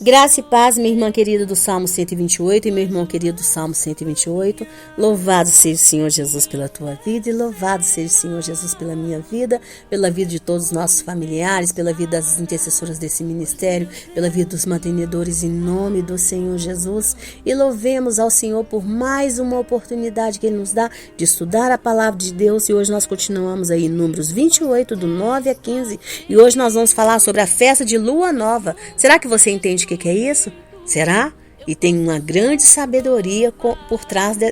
Graça e paz, minha irmã querida do Salmo 128 e meu irmão querido do Salmo 128. Louvado seja o Senhor Jesus pela tua vida e louvado seja o Senhor Jesus pela minha vida, pela vida de todos os nossos familiares, pela vida das intercessoras desse ministério, pela vida dos mantenedores em nome do Senhor Jesus. E louvemos ao Senhor por mais uma oportunidade que Ele nos dá de estudar a palavra de Deus. E hoje nós continuamos aí em Números 28, do 9 a 15. E hoje nós vamos falar sobre a festa de Lua Nova. Será que você entende o que é isso? Será? E tem uma grande sabedoria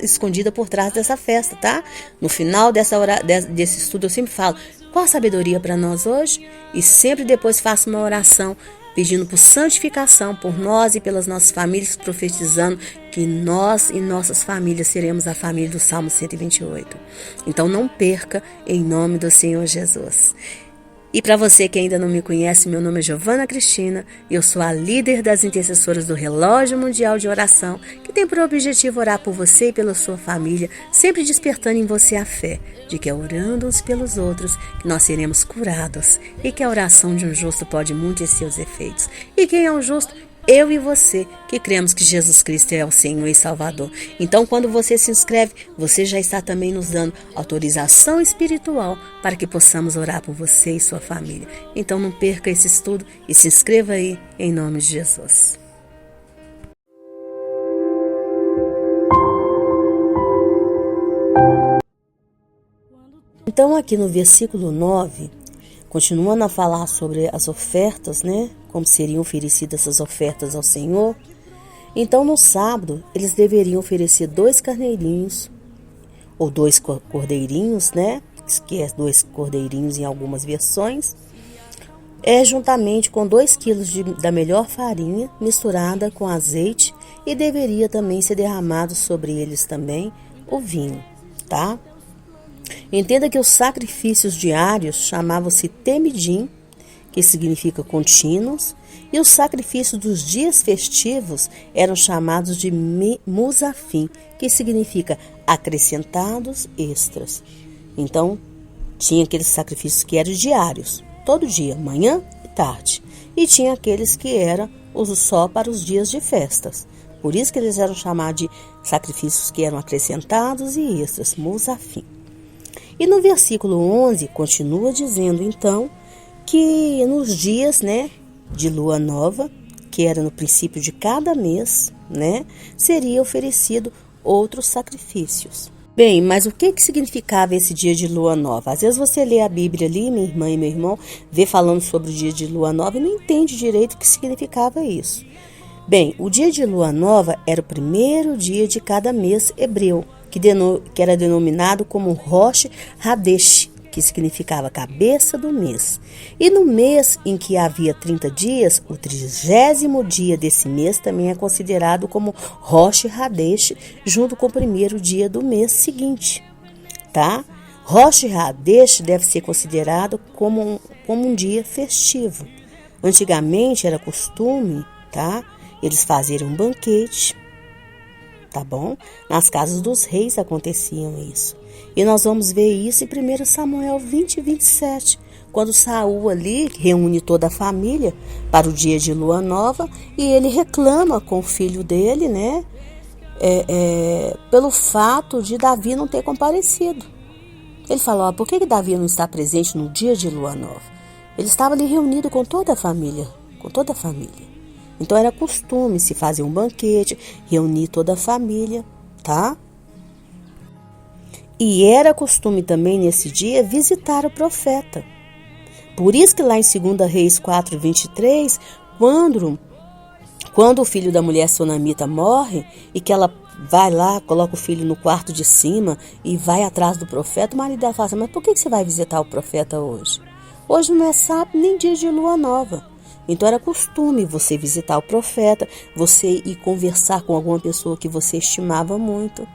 escondida por trás dessa festa, tá? No final desse estudo eu sempre falo, qual a sabedoria para nós hoje? E sempre depois faço uma oração pedindo por santificação por nós e pelas nossas famílias, profetizando que nós e nossas famílias seremos a família do Salmo 128. Então não perca, em nome do Senhor Jesus. E para você que ainda não me conhece, meu nome é Giovana Cristina e eu sou a líder das intercessoras do Relógio Mundial de Oração, que tem por objetivo orar por você e pela sua família, sempre despertando em você a fé de que é orando uns pelos outros que nós seremos curados e que a oração de um justo pode muito em seus efeitos. E quem é um justo? Eu e você, que cremos que Jesus Cristo é o Senhor e Salvador. Então, quando você se inscreve, você já está também nos dando autorização espiritual para que possamos orar por você e sua família. Então, não perca esse estudo e se inscreva aí, em nome de Jesus. Então, aqui no versículo 9... continuando a falar sobre as ofertas, né? Como seriam oferecidas essas ofertas ao Senhor. Então, no sábado, eles deveriam oferecer 2 carneirinhos, ou 2 cordeirinhos, né? Que é 2 cordeirinhos em algumas versões. Juntamente com 2 quilos da melhor farinha, misturada com azeite, e deveria também ser derramado sobre eles também o vinho, tá? Entenda que os sacrifícios diários chamavam-se temidim, que significa contínuos, e os sacrifícios dos dias festivos eram chamados de musafim, que significa acrescentados extras. Então, tinha aqueles sacrifícios que eram diários, todo dia, manhã e tarde, e tinha aqueles que eram só para os dias de festas. Por isso que eles eram chamados de sacrifícios que eram acrescentados e extras, musafim. E no versículo 11, continua dizendo, então, que nos dias, né, de lua nova, que era no princípio de cada mês, né, seria oferecido outros sacrifícios. Bem, mas o que significava esse dia de lua nova? Às vezes você lê a Bíblia ali, minha irmã e meu irmão, vê falando sobre o dia de lua nova e não entende direito o que significava isso. Bem, o dia de lua nova era o primeiro dia de cada mês hebreu, que era denominado como Rosh Hadesh, que significava cabeça do mês. E no mês em que havia 30 dias, o 30º dia desse mês também é considerado como Rosh Hadesh, junto com o primeiro dia do mês seguinte, tá? Rosh Hadesh deve ser considerado como um dia festivo. Antigamente era costume, tá? Eles fazerem um banquete, tá bom? Nas casas dos reis aconteciam isso. E nós vamos ver isso em 1 Samuel 20 e 27, quando Saul ali reúne toda a família para o dia de lua nova e ele reclama com o filho dele, né? Pelo fato de Davi não ter comparecido. Ele falou, por que Davi não está presente no dia de lua nova? Ele estava ali reunido com toda a família, Então era costume se fazer um banquete, reunir toda a família, tá? E era costume também nesse dia visitar o profeta. Por isso que lá em 2 Reis 4, 23, quando o filho da mulher sunamita morre e que ela vai lá, coloca o filho no quarto de cima e vai atrás do profeta, o marido dela fala assim, mas por que você vai visitar o profeta hoje? Hoje não é sábado nem dia de lua nova. Então era costume você visitar o profeta, você ir conversar com alguma pessoa que você estimava muito,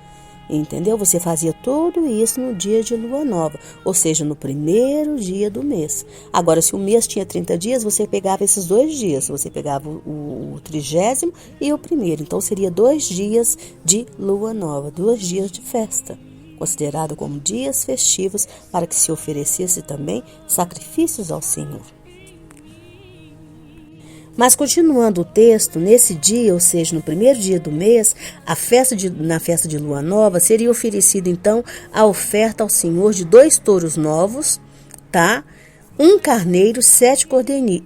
entendeu? Você fazia tudo isso no dia de lua nova, ou seja, no primeiro dia do mês. Agora, se o mês tinha 30 dias, você pegava esses 2 dias, você pegava o 30º e o primeiro. Então seria 2 dias de lua nova, 2 dias de festa, considerado como dias festivos para que se oferecesse também sacrifícios ao Senhor. Mas continuando o texto, nesse dia, ou seja, no primeiro dia do mês, na festa de lua nova, seria oferecida então a oferta ao Senhor de 2 touros novos, tá? 1 carneiro, 7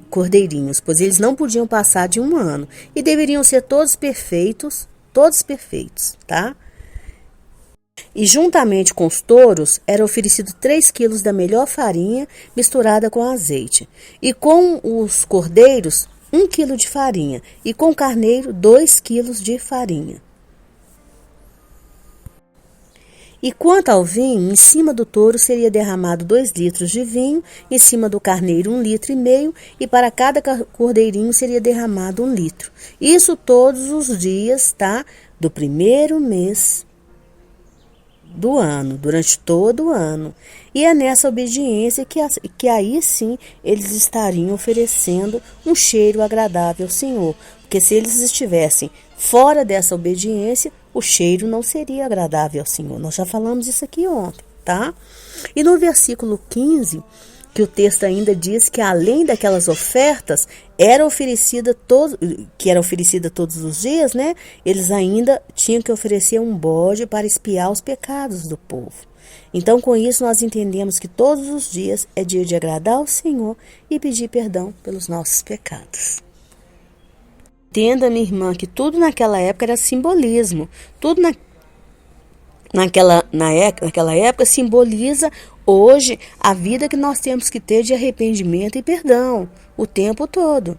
cordeirinhos, pois eles não podiam passar de 1 ano e deveriam ser todos perfeitos, tá? E juntamente com os touros era oferecido 3 quilos da melhor farinha misturada com azeite, e com os cordeiros 1 quilo de farinha, e com o carneiro 2 quilos de farinha. E quanto ao vinho, em cima do touro seria derramado 2 litros de vinho, em cima do carneiro 1,5 litro, e para cada cordeirinho seria derramado 1 litro. Isso todos os dias, tá? Do primeiro mês do ano, durante todo o ano. E é nessa obediência que aí sim eles estariam oferecendo um cheiro agradável ao Senhor. Porque se eles estivessem fora dessa obediência, o cheiro não seria agradável ao Senhor. Nós já falamos isso aqui ontem, tá? E no versículo 15, que o texto ainda diz que além daquelas ofertas era oferecida todos os dias, né? Eles ainda tinham que oferecer um bode para expiar os pecados do povo. Então, com isso, nós entendemos que todos os dias é dia de agradar ao Senhor e pedir perdão pelos nossos pecados. Entenda, minha irmã, que tudo naquela época era simbolismo. Tudo naquela época simboliza hoje a vida que nós temos que ter de arrependimento e perdão o tempo todo.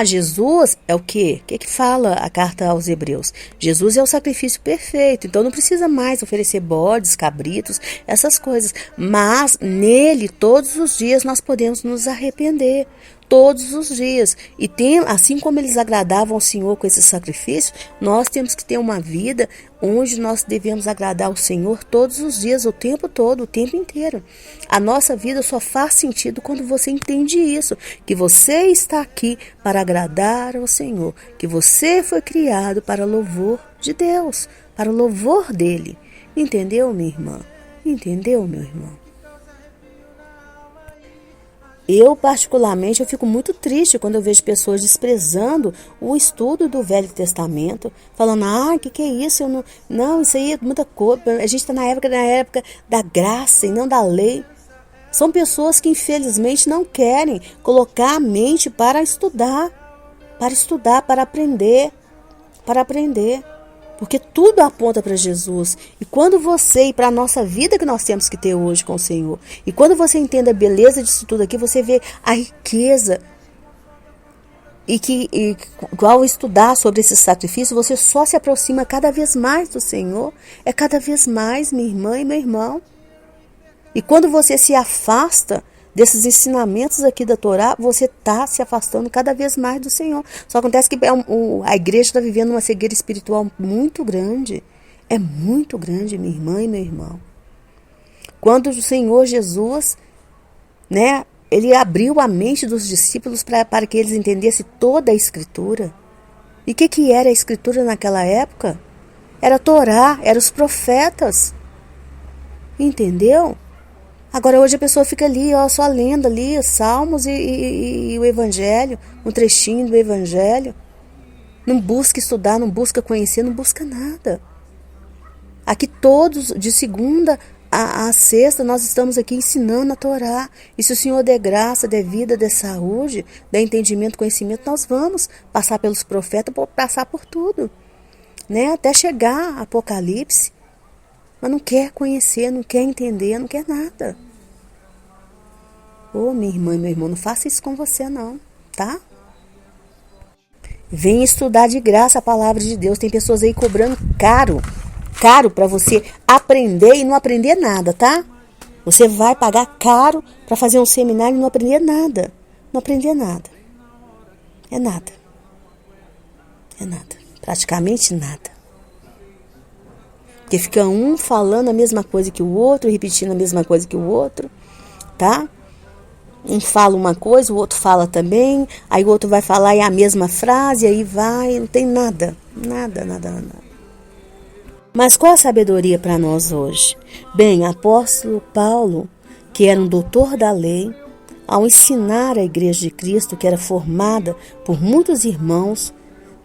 Jesus é o quê? O que fala a carta aos Hebreus? Jesus é o sacrifício perfeito, então não precisa mais oferecer bodes, cabritos, essas coisas. Mas nele, todos os dias, nós podemos nos arrepender. Todos os dias. E assim como eles agradavam ao Senhor com esse sacrifício, nós temos que ter uma vida onde nós devemos agradar ao Senhor todos os dias, o tempo todo, o tempo inteiro. A nossa vida só faz sentido quando você entende isso, que você está aqui para agradar ao Senhor, que você foi criado para louvor de Deus, para o louvor dele. Entendeu, minha irmã? Entendeu, meu irmão? Eu, particularmente, eu fico muito triste quando eu vejo pessoas desprezando o estudo do Velho Testamento, falando, que é isso? Não, isso aí é muita coisa. A gente está na época da graça e não da lei. São pessoas que, infelizmente, não querem colocar a mente para estudar, para aprender, Porque tudo aponta para Jesus. E quando você, e para a nossa vida que nós temos que ter hoje com o Senhor, e quando você entende a beleza disso tudo aqui, você vê a riqueza. E ao estudar sobre esse sacrifício, você só se aproxima cada vez mais do Senhor. É cada vez mais, minha irmã e meu irmão. E quando você se afasta desses ensinamentos aqui da Torá, você está se afastando cada vez mais do Senhor. Só acontece que a igreja está vivendo uma cegueira espiritual muito grande. É muito grande, minha irmã e meu irmão. Quando o Senhor Jesus, né, ele abriu a mente dos discípulos para que eles entendessem toda a Escritura. E o que era a Escritura naquela época? Era a Torá, eram os profetas. Entendeu? Agora hoje a pessoa fica ali, só lendo ali os Salmos e o Evangelho, um trechinho do Evangelho. Não busca estudar, não busca conhecer, não busca nada. Aqui todos, de segunda a sexta, nós estamos aqui ensinando a Torá. E se o Senhor der graça, der vida, der saúde, der entendimento, conhecimento, nós vamos passar pelos profetas, passar por tudo, né? Até chegar a Apocalipse. Mas não quer conhecer, não quer entender, não quer nada. Minha irmã e meu irmão, não faça isso com você não, tá? Vem estudar de graça a palavra de Deus. Tem pessoas aí cobrando caro para você aprender e não aprender nada, tá? Você vai pagar caro para fazer um seminário e não aprender nada. Não aprender nada. É nada. Praticamente nada. Porque fica um falando a mesma coisa que o outro, repetindo a mesma coisa que o outro, tá? Um fala uma coisa, o outro fala também, aí o outro vai falar a mesma frase, aí vai, não tem nada. Mas qual a sabedoria para nós hoje? Bem, apóstolo Paulo, que era um doutor da lei, ao ensinar a Igreja de Cristo, que era formada por muitos irmãos,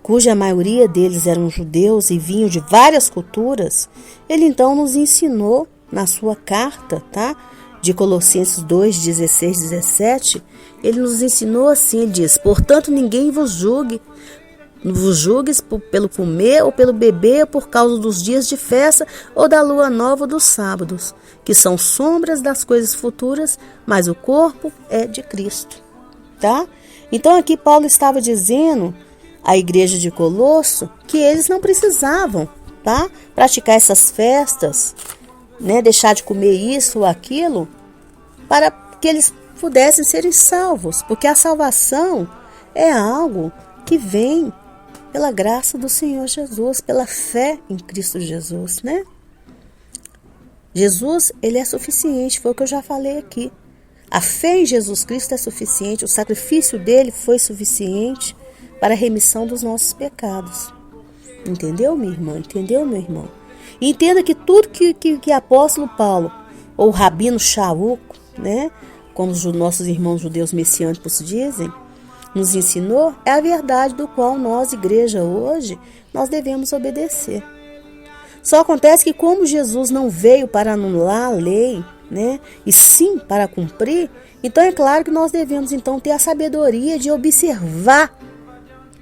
cuja maioria deles eram judeus e vinham de várias culturas, ele então nos ensinou na sua carta, tá? De Colossenses 2, 16, 17, ele nos ensinou assim, ele diz: portanto, ninguém vos julgues pelo comer ou pelo beber, por causa dos dias de festa ou da lua nova ou dos sábados, que são sombras das coisas futuras, mas o corpo é de Cristo, tá? Então aqui Paulo estava dizendo à igreja de Colosso que eles não precisavam, tá? Praticar essas festas, né? Deixar de comer isso ou aquilo, para que eles pudessem serem salvos, porque a salvação é algo que vem pela graça do Senhor Jesus, pela fé em Cristo Jesus, né? Jesus, ele é suficiente, foi o que eu já falei aqui. A fé em Jesus Cristo é suficiente, o sacrifício dele foi suficiente para a remissão dos nossos pecados. Entendeu, minha irmã? Entendeu, meu irmão? E entenda que tudo que apóstolo Paulo, ou Rabino Shaul, né, como os nossos irmãos judeus messiânicos dizem, nos ensinou, é a verdade do qual nós, igreja, hoje, nós devemos obedecer. Só acontece que como Jesus não veio para anular a lei, né, e sim para cumprir, então é claro que nós devemos então ter a sabedoria de observar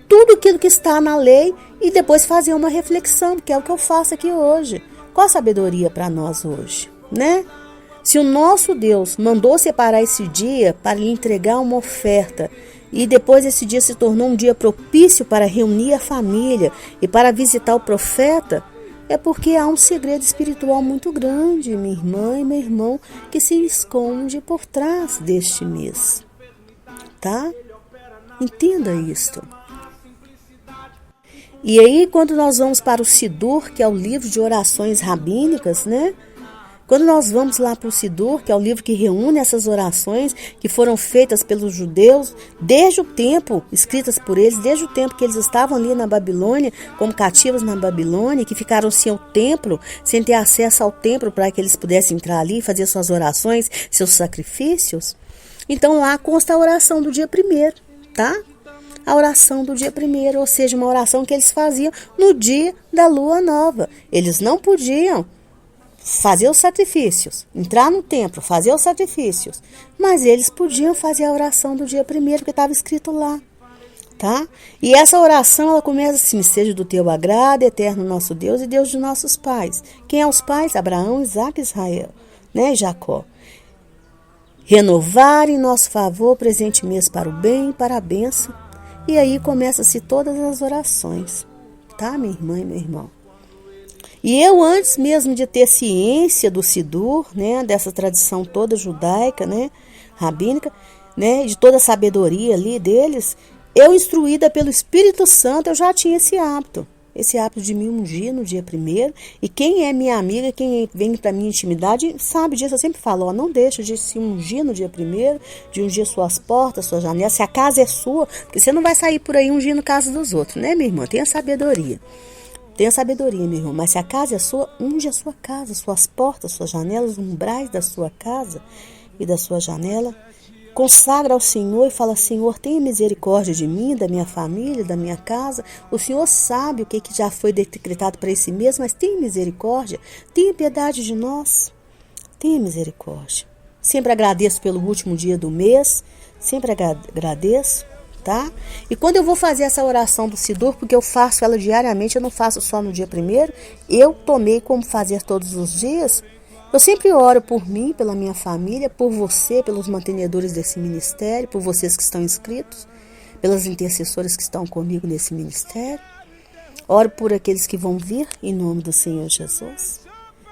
tudo aquilo que está na lei e depois fazer uma reflexão, que é o que eu faço aqui hoje. Qual a sabedoria para nós hoje, né? Se o nosso Deus mandou separar esse dia para lhe entregar uma oferta, e depois esse dia se tornou um dia propício para reunir a família e para visitar o profeta, é porque há um segredo espiritual muito grande, minha irmã e meu irmão, que se esconde por trás deste mês, tá? Entenda isto. E aí, quando nós vamos para o Sidur, que é o livro de orações rabínicas, né? Quando nós vamos lá para o Sidur, que é o livro que reúne essas orações que foram feitas pelos judeus desde o tempo, escritas por eles, desde o tempo que eles estavam ali na Babilônia, como cativos na Babilônia, que ficaram sem o templo, sem ter acesso ao templo para que eles pudessem entrar ali e fazer suas orações, seus sacrifícios. Então lá consta a oração do dia 1º, tá? A oração do dia 1º, ou seja, uma oração que eles faziam no dia da lua nova. Eles não podiam fazer os sacrifícios, entrar no templo, fazer os sacrifícios, mas eles podiam fazer a oração do dia 1º, que estava escrito lá, tá? E essa oração, ela começa assim: seja do teu agrado, eterno nosso Deus e Deus de nossos pais. Quem é os pais? Abraão, Isaque e Israel, né? Jacó. Renovar em nosso favor o presente mês para o bem e para a bênção. E aí começa-se todas as orações, tá, minha irmã e meu irmão? E eu, antes mesmo de ter ciência do Sidur, né, dessa tradição toda judaica, né, rabínica, né, de toda a sabedoria ali deles, eu, instruída pelo Espírito Santo, eu já tinha esse hábito de me ungir no dia 1º. E quem é minha amiga, quem vem para minha intimidade, sabe disso. Eu sempre falo: ó, não deixa de se ungir no dia 1º, de ungir suas portas, suas janelas, se a casa é sua, porque você não vai sair por aí ungindo a casa dos outros, né, minha irmã? Tenha sabedoria. Tenha sabedoria, meu irmão, mas se a casa é sua, unge a sua casa, suas portas, suas janelas, os umbrais da sua casa e da sua janela. Consagra ao Senhor e fala: Senhor, tenha misericórdia de mim, da minha família, da minha casa. O Senhor sabe o que já foi decretado para esse mês, mas tenha misericórdia, tenha piedade de nós, tenha misericórdia. Sempre agradeço pelo último dia do mês, sempre agradeço. Tá? E quando eu vou fazer essa oração do Sidur, porque eu faço ela diariamente, eu não faço só no dia 1º, eu tomei como fazer todos os dias. Eu sempre oro por mim, pela minha família, por você, pelos mantenedores desse ministério, por vocês que estão inscritos, pelas intercessoras que estão comigo nesse ministério. Oro por aqueles que vão vir em nome do Senhor Jesus.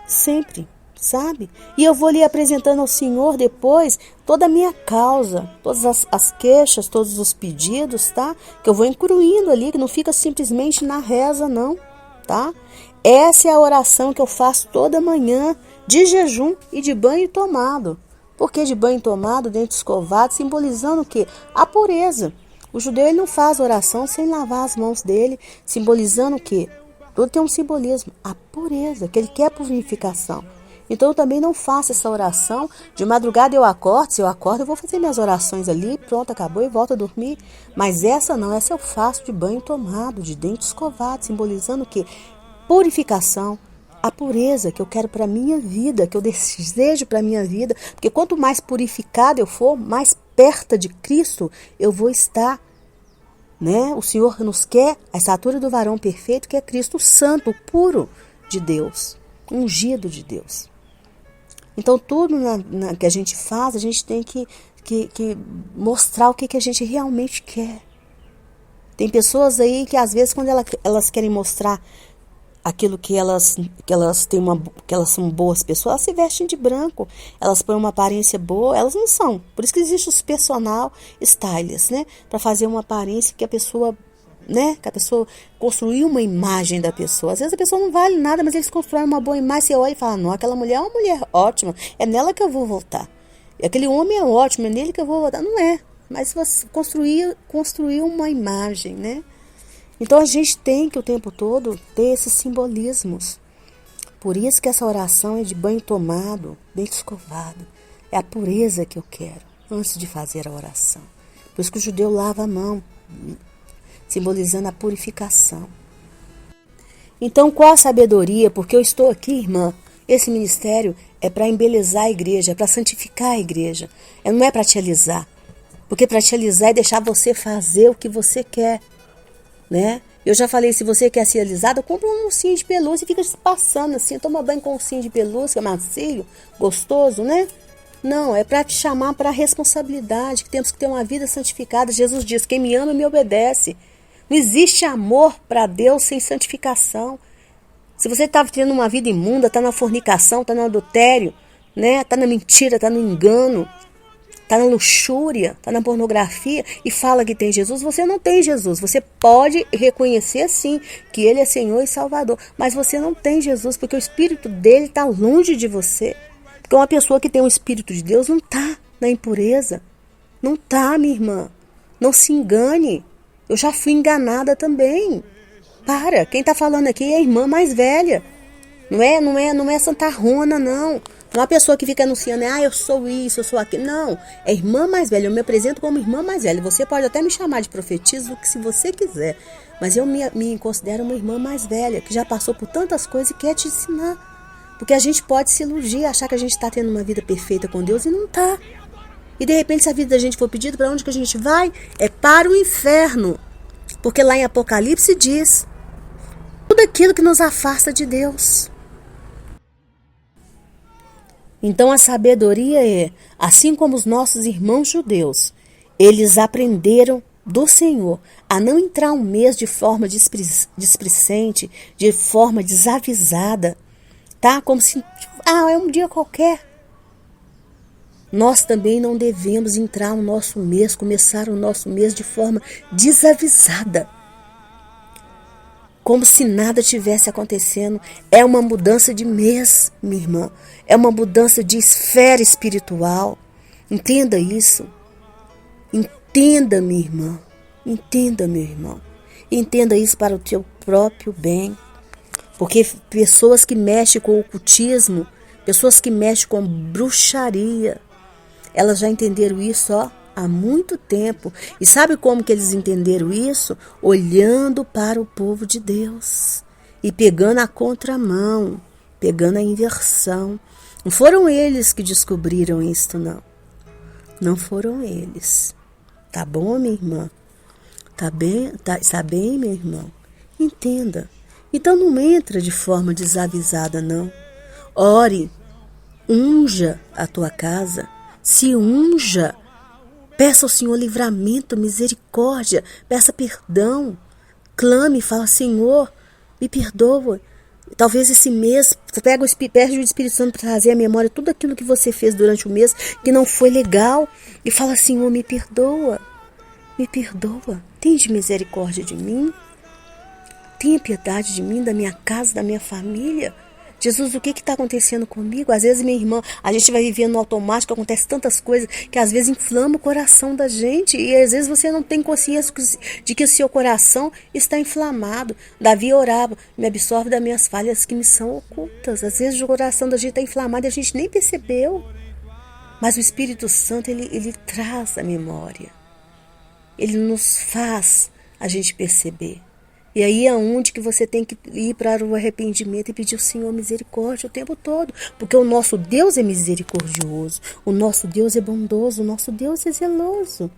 Sempre. Sabe? E eu vou lhe apresentando ao Senhor depois toda a minha causa, todas as queixas, todos os pedidos, tá? Que eu vou incluindo ali, que não fica simplesmente na reza, não, tá? Essa é a oração que eu faço toda manhã, de jejum e de banho tomado. Por que de banho tomado, dente escovado, simbolizando o quê? A pureza. O judeu, ele não faz oração sem lavar as mãos dele, simbolizando o quê? Tudo tem um simbolismo, a pureza, que ele quer purificação. Então eu também não faço essa oração. De madrugada eu acordo, se eu acordo eu vou fazer minhas orações ali, pronto, acabou e volto a dormir. Mas essa não, essa eu faço de banho tomado, de dente escovado, simbolizando o quê? Purificação, a pureza que eu quero para a minha vida, que eu desejo para a minha vida. Porque quanto mais purificada eu for, mais perto de Cristo eu vou estar. Né? O Senhor nos quer a estatura do varão perfeito, que é Cristo santo, puro de Deus, ungido de Deus. Então tudo que a gente faz, a gente tem que mostrar o que a gente realmente quer. Tem pessoas aí que às vezes quando elas querem mostrar aquilo que elas são boas pessoas, elas se vestem de branco, elas põem uma aparência boa, elas não são. Por isso que existe os personal stylists, né? Para fazer uma aparência que a pessoa, né? Que a pessoa construiu uma imagem da pessoa. Às vezes a pessoa não vale nada, mas eles constroem uma boa imagem. Você olha e fala, não, aquela mulher é uma mulher ótima, é nela que eu vou votar. E aquele homem é ótimo, é nele que eu vou votar. Não é, mas você construiu uma imagem, né? Então a gente tem que o tempo todo ter esses simbolismos. Por isso que essa oração é de banho tomado, dente escovado. É a pureza que eu quero antes de fazer a oração. Por isso que o judeu lava a mão, simbolizando a purificação. Então qual a sabedoria? Porque eu estou aqui, irmã. Esse ministério é para embelezar a igreja, é para santificar a igreja. Não é para te alisar. Porque para te alisar é deixar você fazer o que você quer. Né? Eu já falei, se você quer ser alisada, compra um ursinho de pelúcia e fica passando assim, toma banho com um ursinho de pelúcia, macio, gostoso, né? Não, é para te chamar para a responsabilidade, que temos que ter uma vida santificada. Jesus diz, quem me ama me obedece. Não existe amor para Deus sem santificação. Se você está tendo uma vida imunda, está na fornicação, está no adultério, né? Está na mentira, está no engano, está na luxúria, está na pornografia e fala que tem Jesus, você não tem Jesus. Você pode reconhecer sim que Ele é Senhor e Salvador, mas você não tem Jesus porque o Espírito dele está longe de você. Porque uma pessoa que tem o Espírito de Deus não está na impureza. Não está, minha irmã. Não se engane. Eu já fui enganada também. Para, quem está falando aqui é a irmã mais velha. Não é santarrona, não. Não é uma pessoa que fica anunciando, eu sou isso, eu sou aquilo. Não, é irmã mais velha. Eu me apresento como irmã mais velha. Você pode até me chamar de profetisa, o que se você quiser. Mas eu me considero uma irmã mais velha, que já passou por tantas coisas e quer te ensinar. Porque a gente pode se iludir, achar que a gente está tendo uma vida perfeita com Deus e não está. E de repente, se a vida da gente for pedida, para onde que a gente vai? É para o inferno. Porque lá em Apocalipse diz, tudo aquilo que nos afasta de Deus. Então a sabedoria é, assim como os nossos irmãos judeus, eles aprenderam do Senhor a não entrar um mês de forma displicente, de forma desavisada, tá? Como se, é um dia qualquer. Nós também não devemos entrar no nosso mês, começar o nosso mês de forma desavisada. Como se nada tivesse acontecendo. É uma mudança de mês, minha irmã. É uma mudança de esfera espiritual. Entenda isso. Entenda, minha irmã. Entenda, meu irmão. Entenda isso para o teu próprio bem. Porque pessoas que mexem com o ocultismo, pessoas que mexem com bruxaria, elas já entenderam isso, há muito tempo. E sabe como que eles entenderam isso? Olhando para o povo de Deus e pegando a contramão, pegando a inversão. Não foram eles que descobriram isso, não. Não foram eles. Tá bom, minha irmã? Está bem, meu irmão? Entenda. Então não entra de forma desavisada, não. Ore, unja a tua casa, se unja. Peça ao Senhor livramento, misericórdia, peça perdão. Clame e fala, Senhor, me perdoa. Talvez esse mês, pede o Espírito Santo para trazer à memória tudo aquilo que você fez durante o mês que não foi legal. E fala, Senhor, me perdoa. Me perdoa. Tende misericórdia de mim. Tenha piedade de mim, da minha casa, da minha família. Jesus, o que está acontecendo comigo? Às vezes, minha irmã, a gente vai vivendo no automático, acontece tantas coisas que às vezes inflama o coração da gente. E às vezes você não tem consciência de que o seu coração está inflamado. Davi orava, me absorve das minhas falhas que me são ocultas. Às vezes o coração da gente está inflamado e a gente nem percebeu. Mas o Espírito Santo, ele traz a memória. Ele nos faz a gente perceber. E aí é onde que você tem que ir para o arrependimento e pedir ao Senhor misericórdia o tempo todo. Porque o nosso Deus é misericordioso, o nosso Deus é bondoso, o nosso Deus é zeloso.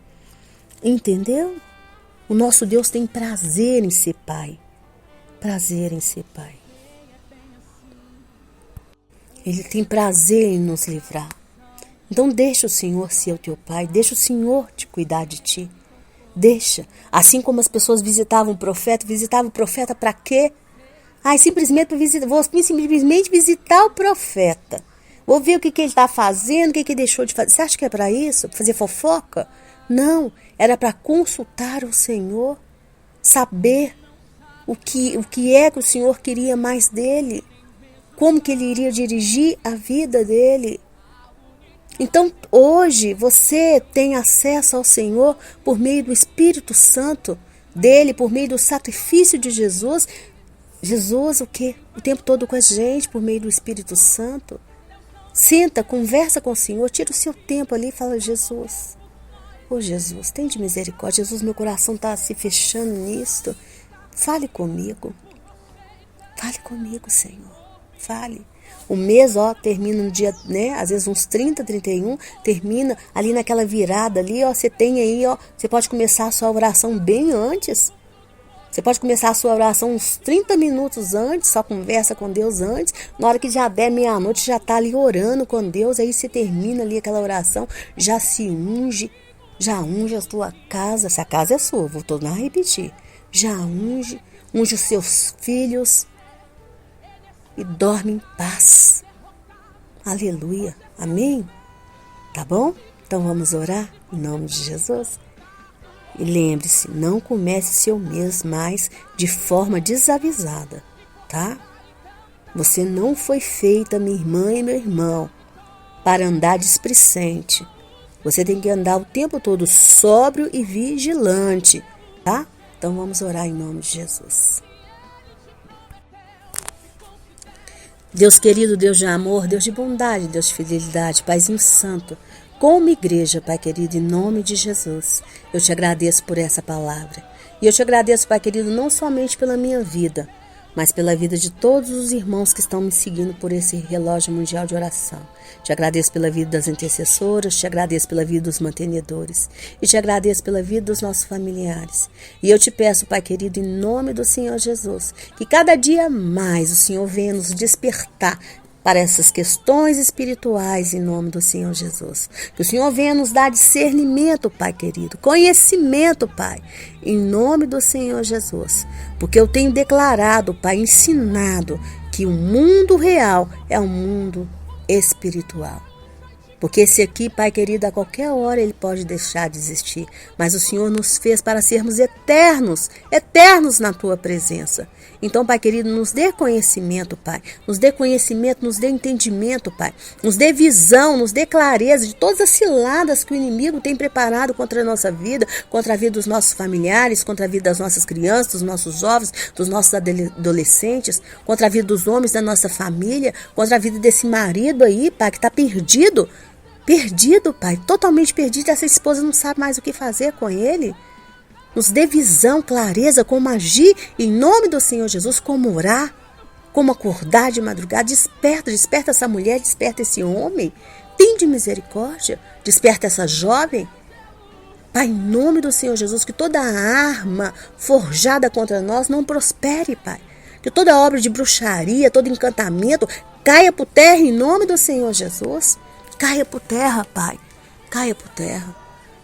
Entendeu? O nosso Deus tem prazer em ser Pai. Prazer em ser Pai. Ele tem prazer em nos livrar. Então deixa o Senhor ser o teu Pai, deixa o Senhor te cuidar de ti. Deixa. Assim como as pessoas visitavam o profeta para quê? Simplesmente vou simplesmente visitar o profeta. Vou ver o que ele está fazendo, o que ele deixou de fazer. Você acha que é para isso? Fazer fofoca? Não. Era para consultar o Senhor, saber o que é que o Senhor queria mais dele, como que ele iria dirigir a vida dele. Então, hoje, você tem acesso ao Senhor por meio do Espírito Santo dele, por meio do sacrifício de Jesus. Jesus, o quê? O tempo todo com a gente, por meio do Espírito Santo. Senta, conversa com o Senhor, tira o seu tempo ali e fala, Jesus, Jesus, tem de misericórdia. Jesus, meu coração está se fechando nisto. Fale comigo, Senhor, fale. O mês, termina no dia, às vezes uns 30, 31, termina ali naquela virada ali, você tem aí, você pode começar a sua oração bem antes. Você pode começar a sua oração uns 30 minutos antes, só conversa com Deus antes. Na hora que já der meia-noite, já está ali orando com Deus, aí você termina ali aquela oração, já se unge, a sua casa, se a casa é sua, vou tornar a repetir. Já unge os seus filhos, e dorme em paz. Aleluia. Amém? Tá bom? Então vamos orar em nome de Jesus. E lembre-se, não comece seu mês mais de forma desavisada, tá? Você não foi feita, minha irmã e meu irmão, para andar displicente. Você tem que andar o tempo todo sóbrio e vigilante, tá? Então vamos orar em nome de Jesus. Deus querido, Deus de amor, Deus de bondade, Deus de fidelidade, Paizinho Santo, como igreja, Pai querido, em nome de Jesus, eu te agradeço por essa palavra. E eu te agradeço, Pai querido, não somente pela minha vida, mas pela vida de todos os irmãos que estão me seguindo por esse relógio mundial de oração. Te agradeço pela vida das intercessoras, te agradeço pela vida dos mantenedores e te agradeço pela vida dos nossos familiares. E eu te peço, Pai querido, em nome do Senhor Jesus, que cada dia mais o Senhor venha nos despertar para essas questões espirituais em nome do Senhor Jesus. Que o Senhor venha nos dar discernimento, Pai querido, conhecimento, Pai, em nome do Senhor Jesus. Porque eu tenho declarado, Pai, ensinado que o mundo real é um mundo espiritual. Porque esse aqui, Pai querido, a qualquer hora ele pode deixar de existir. Mas o Senhor nos fez para sermos eternos, eternos na Tua presença. Então, Pai querido, nos dê conhecimento, Pai. Nos dê conhecimento, nos dê entendimento, Pai. Nos dê visão, nos dê clareza de todas as ciladas que o inimigo tem preparado contra a nossa vida, contra a vida dos nossos familiares, contra a vida das nossas crianças, dos nossos jovens, dos nossos adolescentes, contra a vida dos homens da nossa família, contra a vida desse marido aí, Pai, que está perdido. Perdido, Pai, totalmente perdido. Essa esposa não sabe mais o que fazer com ele. Nos dê visão, clareza, como agir em nome do Senhor Jesus, como orar, como acordar de madrugada. Desperta essa mulher, desperta esse homem. Tem de misericórdia, desperta essa jovem. Pai, em nome do Senhor Jesus, que toda arma forjada contra nós não prospere, Pai. Que toda obra de bruxaria, todo encantamento caia por terra em nome do Senhor Jesus. Caia por terra, Pai. Caia por terra.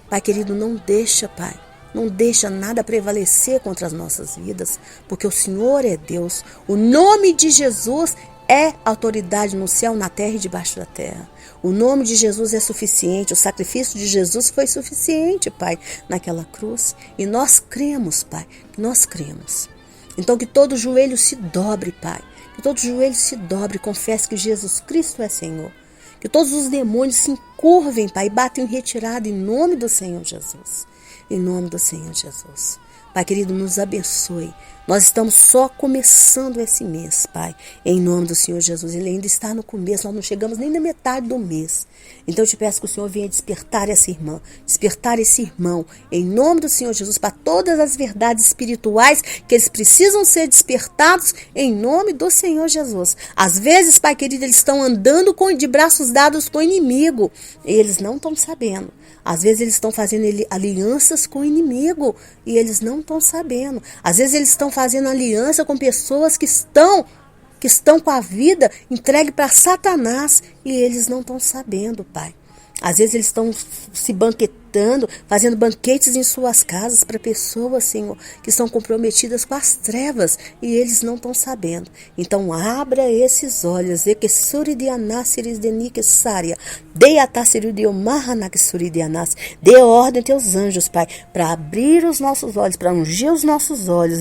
Pai querido, não deixa, Pai. Não deixa nada prevalecer contra as nossas vidas, porque o Senhor é Deus. O nome de Jesus é autoridade no céu, na terra e debaixo da terra. O nome de Jesus é suficiente. O sacrifício de Jesus foi suficiente, Pai, naquela cruz. E nós cremos, Pai. Nós cremos. Então que todo joelho se dobre, Pai. Que todo joelho se dobre e confesse que Jesus Cristo é Senhor. Que todos os demônios se encurvem, Pai, e batem em retirada em nome do Senhor Jesus. Em nome do Senhor Jesus. Pai querido, nos abençoe. Nós estamos só começando esse mês, Pai. Em nome do Senhor Jesus. Ele ainda está no começo, nós não chegamos nem na metade do mês. Então eu te peço que o Senhor venha despertar essa irmã, despertar esse irmão. Em nome do Senhor Jesus, para todas as verdades espirituais que eles precisam ser despertados em nome do Senhor Jesus. Às vezes, Pai querido, eles estão andando de braços dados com o inimigo. E eles não estão sabendo. Às vezes eles estão fazendo alianças com o inimigo e eles não estão sabendo. Às vezes eles estão fazendo aliança com pessoas que estão com a vida entregue para Satanás e eles não estão sabendo, Pai. Às vezes eles estão se banquetando, fazendo banquetes em suas casas para pessoas, Senhor, que estão comprometidas com as trevas e eles não estão sabendo. Então abra esses olhos, dê ordem aos teus anjos, Pai, para abrir os nossos olhos, para ungir os nossos olhos,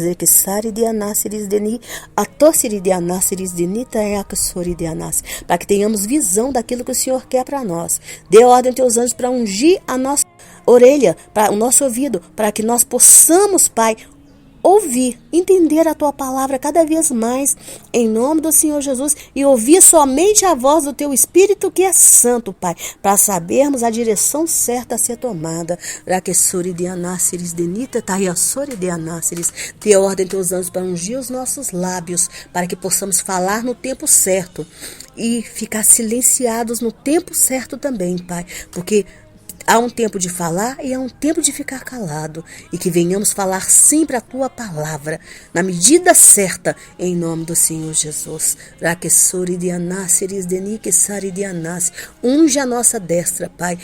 para que tenhamos visão daquilo que o Senhor quer para nós. Dê ordem aos teus anjos para ungir a nossa orelha, para o nosso ouvido, para que nós possamos, Pai, ouvir, entender a tua palavra cada vez mais, em nome do Senhor Jesus, e ouvir somente a voz do teu Espírito que é santo, Pai, para sabermos a direção certa a ser tomada. Dê ordem teus anjos para ungir os nossos lábios, para que possamos falar no tempo certo e ficar silenciados no tempo certo também, Pai, porque há um tempo de falar e há um tempo de ficar calado. E que venhamos falar sempre a tua palavra, na medida certa, em nome do Senhor Jesus. Unge a nossa destra, Pai.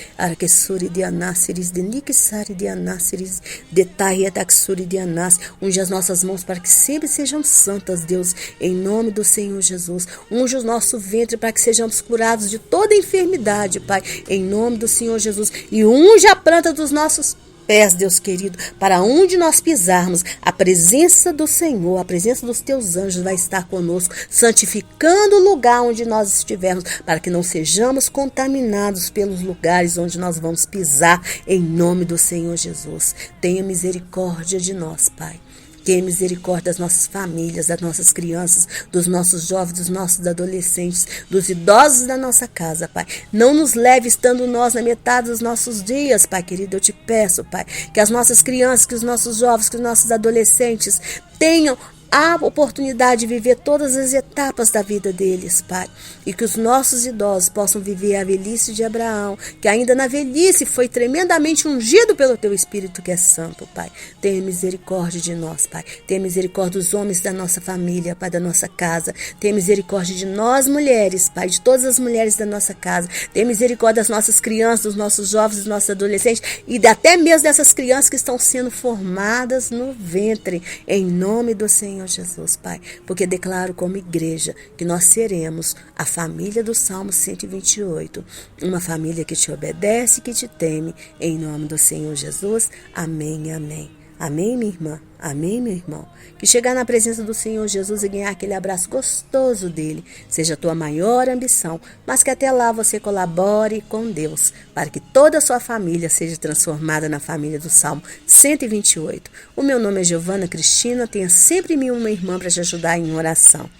Unge as nossas mãos para que sempre sejam santas, Deus, em nome do Senhor Jesus. Unge o nosso ventre para que sejamos curados de toda enfermidade, Pai, em nome do Senhor Jesus. E unge a planta dos nossos pés, Deus querido, para onde nós pisarmos, a presença do Senhor, a presença dos teus anjos vai estar conosco, santificando o lugar onde nós estivermos, para que não sejamos contaminados pelos lugares onde nós vamos pisar, em nome do Senhor Jesus. Tenha misericórdia de nós, Pai. Tenha misericórdia das nossas famílias, das nossas crianças, dos nossos jovens, dos nossos adolescentes, dos idosos da nossa casa, Pai. Não nos leve estando nós na metade dos nossos dias, Pai querido. Eu te peço, Pai, que as nossas crianças, que os nossos jovens, que os nossos adolescentes tenham a oportunidade de viver todas as etapas da vida deles, Pai. E que os nossos idosos possam viver a velhice de Abraão, que ainda na velhice foi tremendamente ungido pelo teu Espírito que é santo, Pai. Tenha misericórdia de nós, Pai. Tenha misericórdia dos homens da nossa família, Pai, da nossa casa. Tenha misericórdia de nós mulheres, Pai, de todas as mulheres da nossa casa. Tenha misericórdia das nossas crianças, dos nossos jovens, dos nossos adolescentes e até mesmo dessas crianças que estão sendo formadas no ventre, em nome do Senhor Jesus, Pai, porque declaro como igreja que nós seremos a família do Salmo 128, uma família que te obedece, que te teme, em nome do Senhor Jesus. Amém, amém. Amém, minha irmã? Amém, meu irmão? Que chegar na presença do Senhor Jesus e ganhar aquele abraço gostoso dele seja a tua maior ambição, mas que até lá você colabore com Deus, para que toda a sua família seja transformada na família do Salmo 128. O meu nome é Giovana Cristina, tenha sempre em mim uma irmã para te ajudar em oração.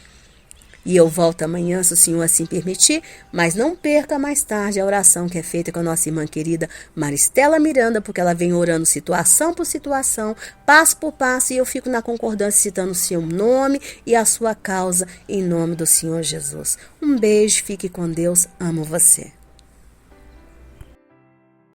E eu volto amanhã, se o Senhor assim permitir, mas não perca mais tarde a oração que é feita com a nossa irmã querida Maristela Miranda, porque ela vem orando situação por situação, passo por passo, e eu fico na concordância citando o seu nome e a sua causa, em nome do Senhor Jesus. Um beijo, fique com Deus, amo você.